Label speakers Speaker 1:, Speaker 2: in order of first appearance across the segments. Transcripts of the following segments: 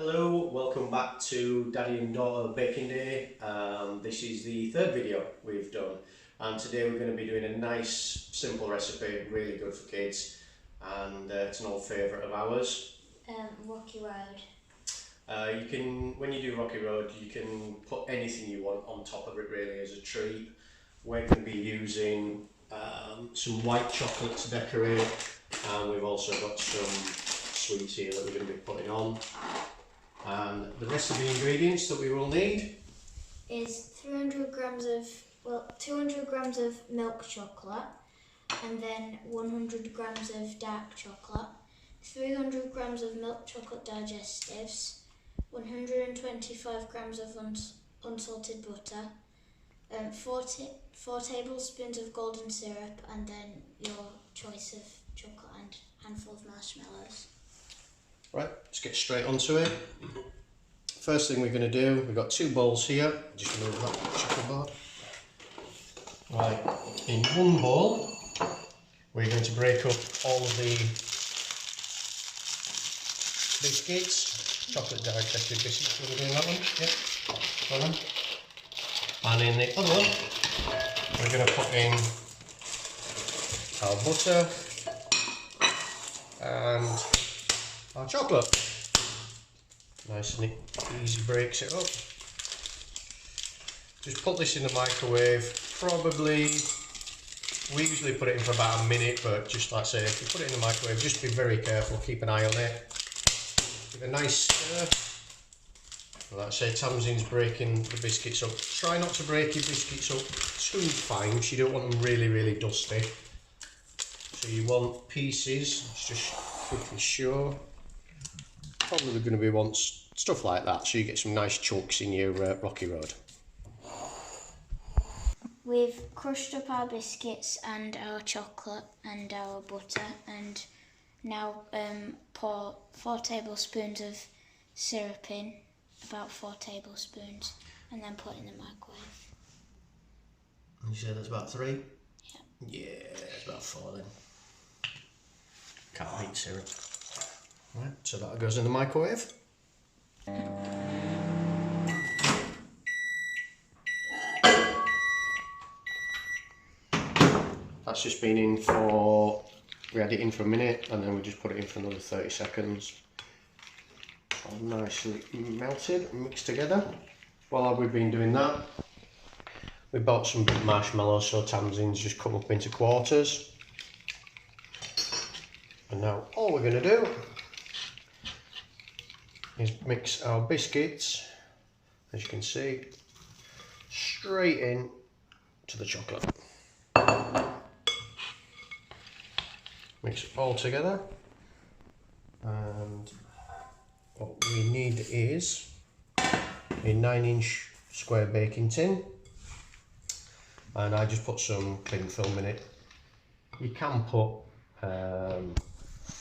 Speaker 1: Hello, welcome back to Daddy and Daughter Baking Day. This is the third video we've done, and today we're going to be doing a nice simple recipe, really good for kids, and it's an old favourite of ours.
Speaker 2: Rocky Road.
Speaker 1: When you do Rocky Road, you can put anything you want on top of it really as a treat. We're going to be using some white chocolate to decorate, and we've also got some sweets here that we're going to be putting on. And the rest of the ingredients that we will need
Speaker 2: is 200 grams of milk chocolate, and then 100 grams of dark chocolate, 300 grams of milk chocolate digestives, 125 grams of unsalted butter, 4 tablespoons of golden syrup, and then your choice of chocolate and a handful of marshmallows.
Speaker 1: Right, let's get straight onto it. First thing we're going to do, we've got 2 bowls here. Just move that chocolate board. Right, in one bowl, we're going to break up all of the biscuits, chocolate digested biscuits. We're doing that one, yeah, that one. And in the other one, we're going to put in our butter and our chocolate. Nice and easy breaks it up. Just put this in the microwave. Probably, we usually put it in for about a minute, but just like I say, if you put it in the microwave, just be very careful, keep an eye on it. Give it a nice stir. Like I say, Tamsin's breaking the biscuits up. Try not to break your biscuits up too fine, because you don't want them really dusty. So you want pieces, just pretty sure. Probably going to be stuff like that, so you get some nice chunks in your Rocky Road.
Speaker 2: We've crushed up our biscuits and our chocolate and our butter, and now pour 4 tablespoons of syrup in, about 4 tablespoons, and then put in the microwave.
Speaker 1: You say that's about 3?
Speaker 2: Yeah.
Speaker 1: Yeah, it's about 4 then. Can't beat syrup. Right, so that goes in the microwave. That's just been in for, we had it in for a minute and then we just put it in for another 30 seconds. All nicely melted and mixed together. While we've been doing that, we bought some big marshmallows, so Tamsin's just cut up into quarters. And now all we're going to do is mix our biscuits, as you can see, straight in to the chocolate. Mix it all together, and what we need is a 9-inch square baking tin, and I just put some cling film in it. You can put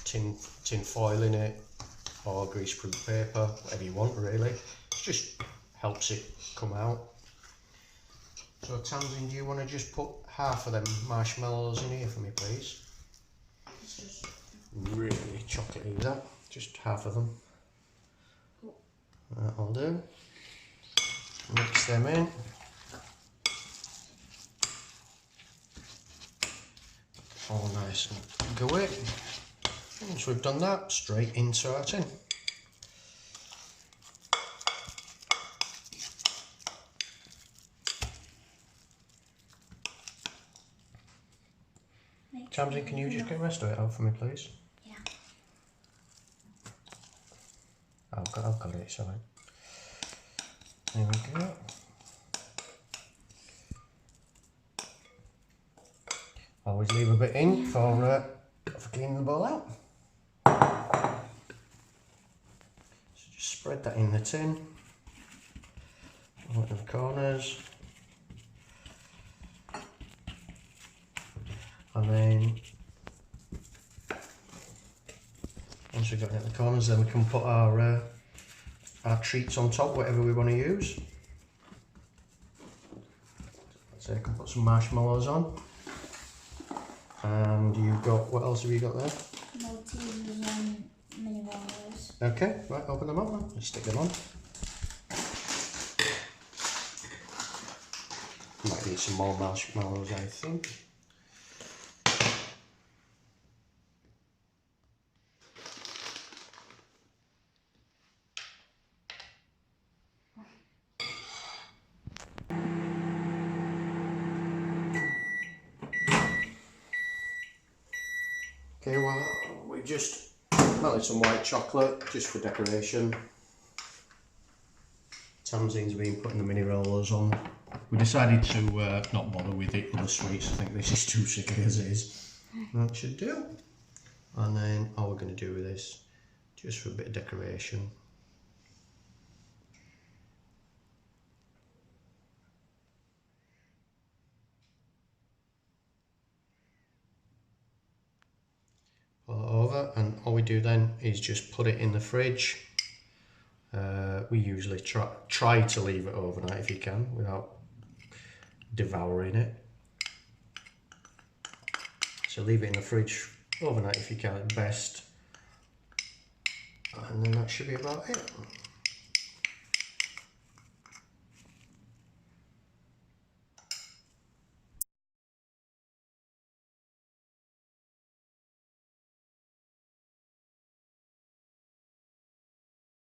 Speaker 1: tin foil in it, or greaseproof paper, whatever you want really. It just helps it come out. So Tamsin, do you want to just put half of them marshmallows in here for me, please? Really chocolatey that, just half of them. That'll do. Mix them in. All nice and gooey. Once we've done that, straight into our tin. Tamsin, can you just get the rest of it out for me, please?
Speaker 2: Yeah.
Speaker 1: I've got it, sorry. There we go. Always leave a bit in for cleaning the bowl out. So just spread that in the tin, right in the corners, and then once we've got it in the corners, then we can put our treats on top, whatever we want to use. So I can put some marshmallows on. And you've got, what else have you got there?
Speaker 2: Maltesers and mini walnuts.
Speaker 1: Okay, right, open them up now. Let's stick them on. Might need some more marshmallows, I think. Okay, well, we just melted some white chocolate just for decoration. Tamsin's been putting the mini rollers on. We decided to not bother with the other sweets. I think this is too sickly as it is. That should do. And then all we're going to do with this, just for a bit of decoration. Pull it over, and all we do then is just put it in the fridge. We usually try to leave it overnight if you can without devouring it. So leave it in the fridge overnight if you can at best, and then that should be about it.